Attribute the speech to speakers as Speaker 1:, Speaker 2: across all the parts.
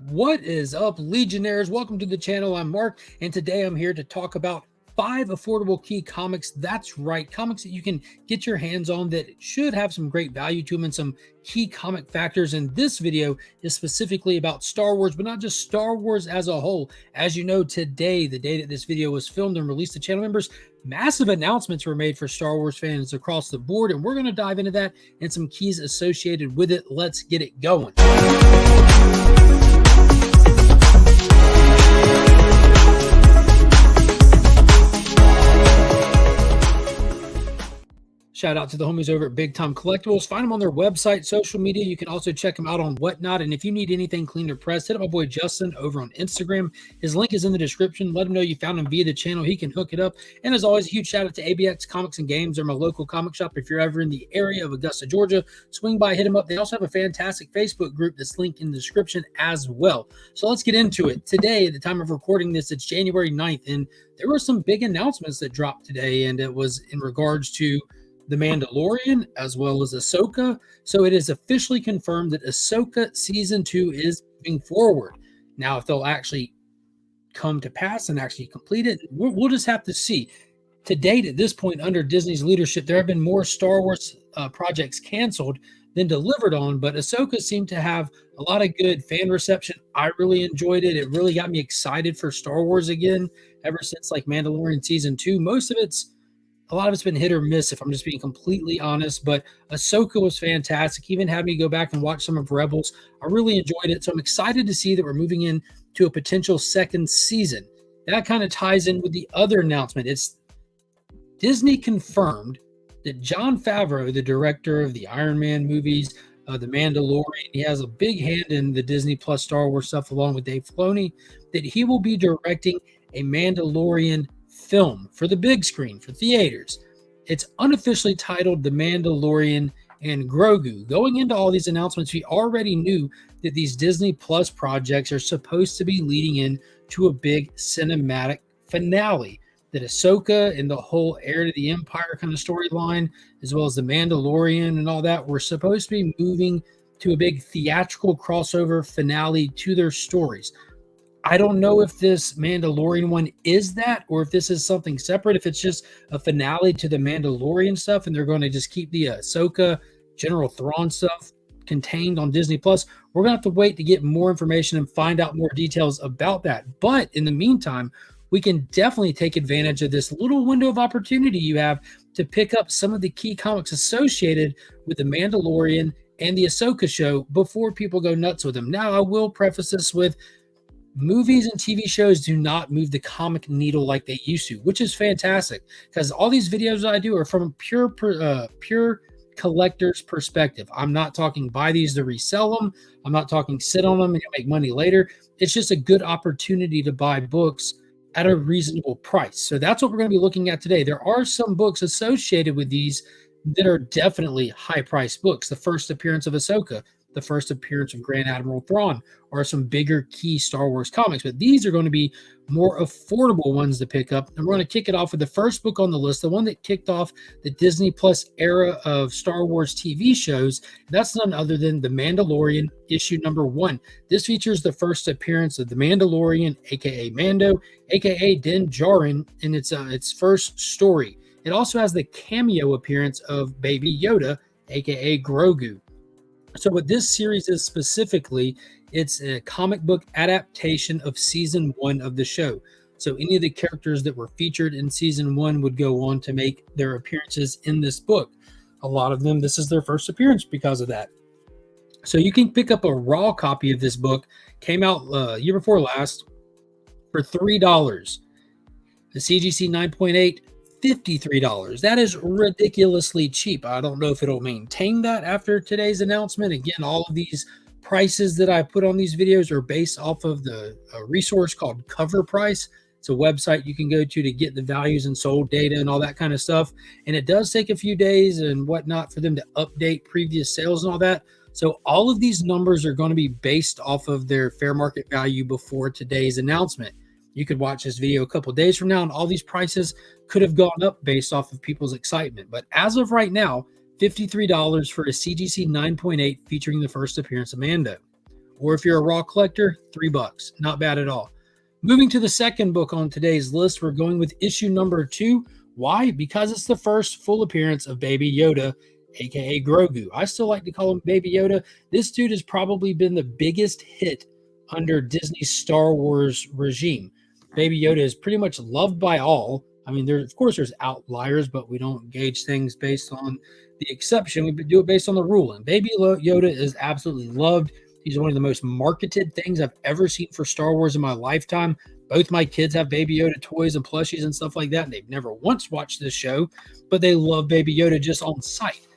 Speaker 1: What is up, Legionnaires? Welcome to the channel. I'm Mark, and today I'm here to talk about 5 affordable key comics. That's right, comics that you can get your hands on that should have some great value to them and some key comic factors. And this video is specifically about Star Wars, but not just Star Wars as a whole. As you know, today, the day that this video was filmed and released to channel members, massive announcements were made for Star Wars fans across the board, and we're going to dive into that and some keys associated with it. Let's get it going. Shout out to the homies over at Big Time Collectibles. Find them on their website, social media. You can also check them out on Whatnot. And if you need anything clean or pressed, hit up my boy Justin over on Instagram. His link is in the description. Let him know you found him via the channel. He can hook it up. And as always, a huge shout out to ABX Comics and Games. They're my local comic shop. If you're ever in the area of Augusta, Georgia, swing by, hit them up. They also have a fantastic Facebook group that's linked in the description as well. So let's get into it. Today, at the time of recording this, it's January 9th, and there were some big announcements that dropped today, and it was in regards to The Mandalorian, as well as Ahsoka. So it is officially confirmed that Ahsoka Season 2 is moving forward. Now, if they'll actually come to pass and actually complete it, we'll just have to see. To date, at this point, under Disney's leadership, there have been more Star Wars projects canceled than delivered on, but Ahsoka seemed to have a lot of good fan reception. I really enjoyed it. It really got me excited for Star Wars again, ever since like Mandalorian Season 2. A lot of it's been hit or miss, if I'm just being completely honest, but Ahsoka was fantastic. Even had me go back and watch some of Rebels. I really enjoyed it, so I'm excited to see that we're moving into a potential second season. That kind of ties in with the other announcement. It's Disney confirmed that Jon Favreau, the director of the Iron Man movies, The Mandalorian, he has a big hand in the Disney Plus Star Wars stuff along with Dave Filoni, that he will be directing a Mandalorian film for the big screen, for theaters. It's unofficially titled The Mandalorian and Grogu. Going into all these announcements, we already knew that these Disney Plus projects are supposed to be leading into a big cinematic finale. That Ahsoka and the whole Heir to the Empire kind of storyline, as well as The Mandalorian and all that, were supposed to be moving to a big theatrical crossover finale to their stories. I don't know if this Mandalorian one is that, or if this is something separate, if it's just a finale to the Mandalorian stuff and they're going to just keep the Ahsoka, General Thrawn stuff contained on Disney Plus. We're going to have to wait to get more information and find out more details about that. But in the meantime, we can definitely take advantage of this little window of opportunity you have to pick up some of the key comics associated with the Mandalorian and the Ahsoka show before people go nuts with them. Now, I will preface this with, movies and TV shows do not move the comic needle like they used to, which is fantastic, because all these videos I do are from a pure collector's perspective. I'm not talking buy these to resell them. I'm not talking sit on them and make money later. It's just a good opportunity to buy books at a reasonable price. So that's what we're going to be looking at today. There are some books associated with these that are definitely high-priced books. The first appearance of Ahsoka, the first appearance of Grand Admiral Thrawn, or some bigger key Star Wars comics. But these are going to be more affordable ones to pick up. And we're going to kick it off with the first book on the list, the one that kicked off the Disney Plus era of Star Wars TV shows. That's none other than The Mandalorian, issue number 1. This features the first appearance of The Mandalorian, aka Mando, aka Din Djarin, in its first story. It also has the cameo appearance of Baby Yoda, aka Grogu. So what this series is specifically, it's a comic book adaptation of season 1 of the show. So any of the characters that were featured in season 1 would go on to make their appearances in this book. A lot of them, this is their first appearance because of that. So you can pick up a raw copy of this book. Came out year before last for $3. The CGC 9.8, $53. That is ridiculously cheap. I don't know if it'll maintain that after today's announcement. Again, all of these prices that I put on these videos are based off of the resource called Cover Price. It's a website you can go to get the values and sold data and all that kind of stuff. And it does take a few days and whatnot for them to update previous sales and all that. So all of these numbers are going to be based off of their fair market value before today's announcement. You could watch this video a couple of days from now, and all these prices could have gone up based off of people's excitement. But as of right now, $53 for a CGC 9.8 featuring the first appearance of Mando. Or if you're a raw collector, $3. Not bad at all. Moving to the second book on today's list, we're going with issue number 2. Why? Because it's the first full appearance of Baby Yoda, aka Grogu. I still like to call him Baby Yoda. This dude has probably been the biggest hit under Disney's Star Wars regime. Baby Yoda is pretty much loved by all. I mean, of course there's outliers, but we don't gauge things based on the exception. We do it based on the rule. And Baby Yoda is absolutely loved. He's one of the most marketed things I've ever seen for Star Wars in my lifetime. Both my kids have Baby Yoda toys and plushies and stuff like that, and they've never once watched this show, but they love Baby Yoda just on sight.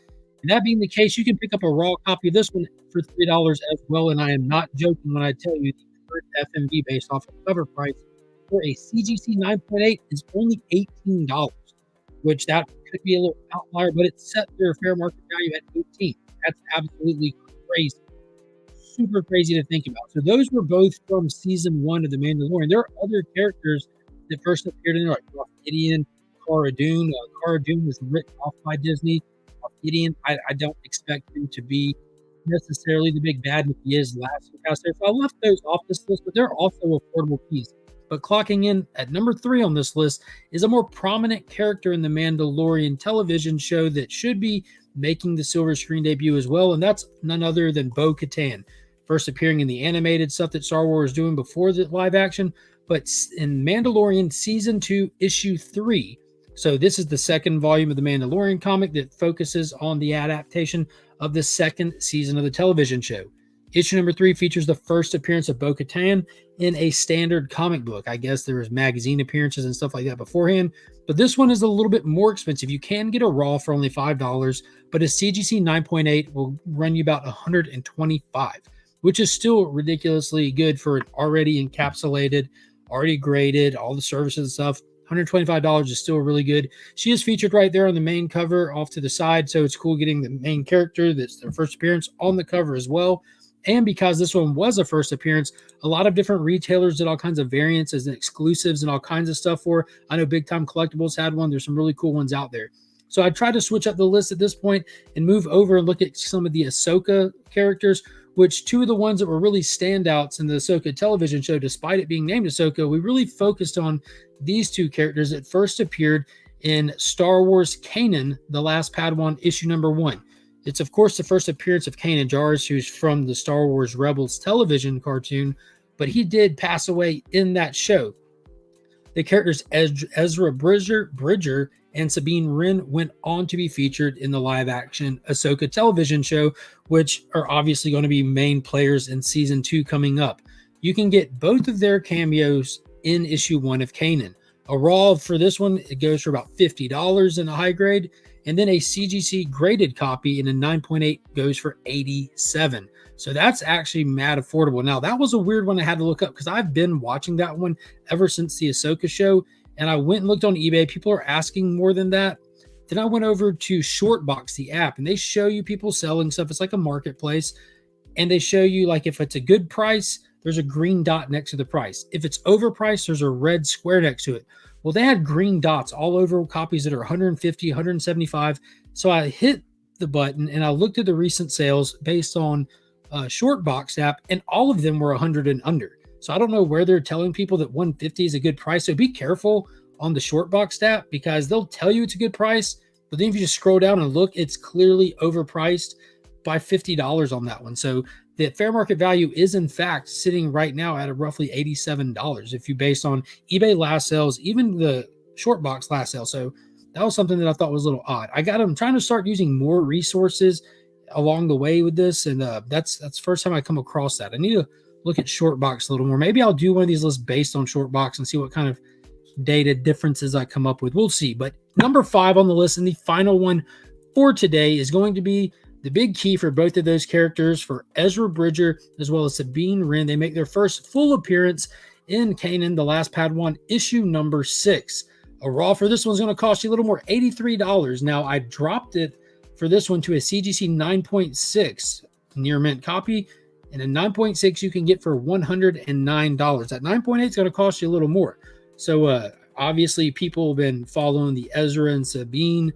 Speaker 1: And that being the case, you can pick up a raw copy of this one for $3 as well, and I am not joking when I tell you the current FMV based off of cover price for a CGC 9.8 is only $18, which that could be a little outlier, but it's set their fair market value at $18. That's absolutely crazy. Super crazy to think about. So those were both from season 1 of The Mandalorian. There are other characters that first appeared in there, like Moff Gideon, Cara Dune. Cara Dune was written off by Disney. Moff Gideon, I don't expect him to be necessarily the big bad, if he is last week out there. So I left those off this list, but they're also affordable piece. But clocking in at number 3 on this list is a more prominent character in the Mandalorian television show that should be making the silver screen debut as well, and that's none other than Bo-Katan. First appearing in the animated stuff that Star Wars was doing before the live action, but in Mandalorian Season 2, Issue 3. So this is the second volume of the Mandalorian comic that focuses on the adaptation of the second season of the television show. Issue number 3 features the first appearance of Bo-Katan in a standard comic book. I guess there was magazine appearances and stuff like that beforehand, but this one is a little bit more expensive. You can get a raw for only $5, but a CGC 9.8 will run you about $125, which is still ridiculously good for an already encapsulated, already graded, all the services and stuff. $125 is still really good. She is featured right there on the main cover off to the side, so it's cool getting the main character that's their first appearance on the cover as well. And because this one was a first appearance, a lot of different retailers did all kinds of variants and exclusives and all kinds of stuff for. I know Big Time Collectibles had one. There's some really cool ones out there. So I tried to switch up the list at this point and move over and look at some of the Ahsoka characters, which two of the ones that were really standouts in the Ahsoka television show, despite it being named Ahsoka, we really focused on these two characters that first appeared in Star Wars Kanan, The Last Padawan, issue number 1. It's, of course, the first appearance of Kanan Jarrus, who's from the Star Wars Rebels television cartoon, but he did pass away in that show. The characters Ezra Bridger and Sabine Wren went on to be featured in the live-action Ahsoka television show, which are obviously going to be main players in Season 2 coming up. You can get both of their cameos in Issue 1 of Kanan. A raw for this one, it goes for about $50 in a high grade, and then a CGC graded copy in a 9.8 goes for $87. So that's actually mad affordable. Now, that was a weird one I had to look up because I've been watching that one ever since the Ahsoka show, and I went and looked on eBay. People are asking more than that. Then I went over to Shortbox, the app, and they show you people selling stuff. It's like a marketplace, and they show you, like, if it's a good price, there's a green dot next to the price. If it's overpriced, there's a red square next to it. Well, they had green dots all over copies that are 150, 175. So I hit the button and I looked at the recent sales based on Shortbox app, and all of them were 100 and under. So I don't know where they're telling people that 150 is a good price. So be careful on the Shortbox app because they'll tell you it's a good price, but then if you just scroll down and look, it's clearly overpriced by $50 on that one. So the fair market value is in fact sitting right now at a roughly $87 if you based on eBay last sales, even the Shortbox last sale. So that was something that I thought was a little odd. I'm trying to start using more resources along the way with this, and that's the first time I come across that. I need to look at Shortbox a little more. Maybe I'll do one of these lists based on Shortbox and see what kind of data differences I come up with. We'll see. But number 5 on the list, and the final one for today, is going to be the big key for both of those characters, for Ezra Bridger as well as Sabine Wren. They make their first full appearance in Kanan, The Last Padawan, issue number 6. A raw for this one's going to cost you a little more, $83. Now, I dropped it for this one to a CGC 9.6 near mint copy, and a 9.6 you can get for $109. That 9.8 is going to cost you a little more. So obviously people have been following the Ezra and Sabine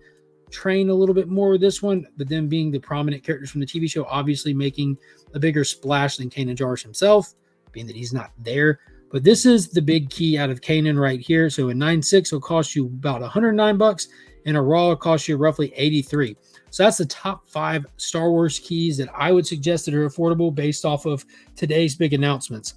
Speaker 1: train a little bit more with this one, but them being the prominent characters from the TV show, obviously making a bigger splash than Kanan Jarrus himself, being that he's not there. But this is the big key out of Kanan right here. So a 9.6 will cost you about $109, and a raw will cost you roughly $83. So that's the top 5 Star Wars keys that I would suggest that are affordable based off of today's big announcements.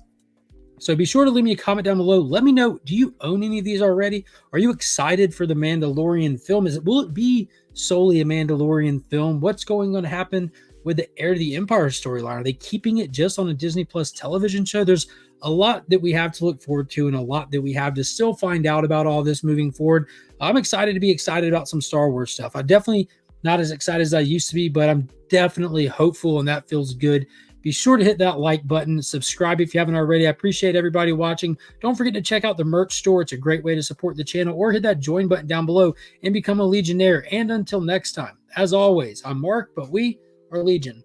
Speaker 1: So be sure to leave me a comment down below. Let me know, do you own any of these already? Are you excited for the Mandalorian film? Will it be solely a Mandalorian film? What's going to happen with the Heir to the Empire storyline? Are they keeping it just on a Disney Plus television show? There's a lot that we have to look forward to and a lot that we have to still find out about all this moving forward. I'm excited to be excited about some Star Wars stuff. I definitely not as excited as I used to be, but I'm definitely hopeful, and that feels good. Be sure to hit that like button, subscribe if you haven't already. I appreciate everybody watching. Don't forget to check out the merch store. It's a great way to support the channel, or hit that join button down below and become a Legionnaire. And until next time, as always, I'm Mark, but we are Legion.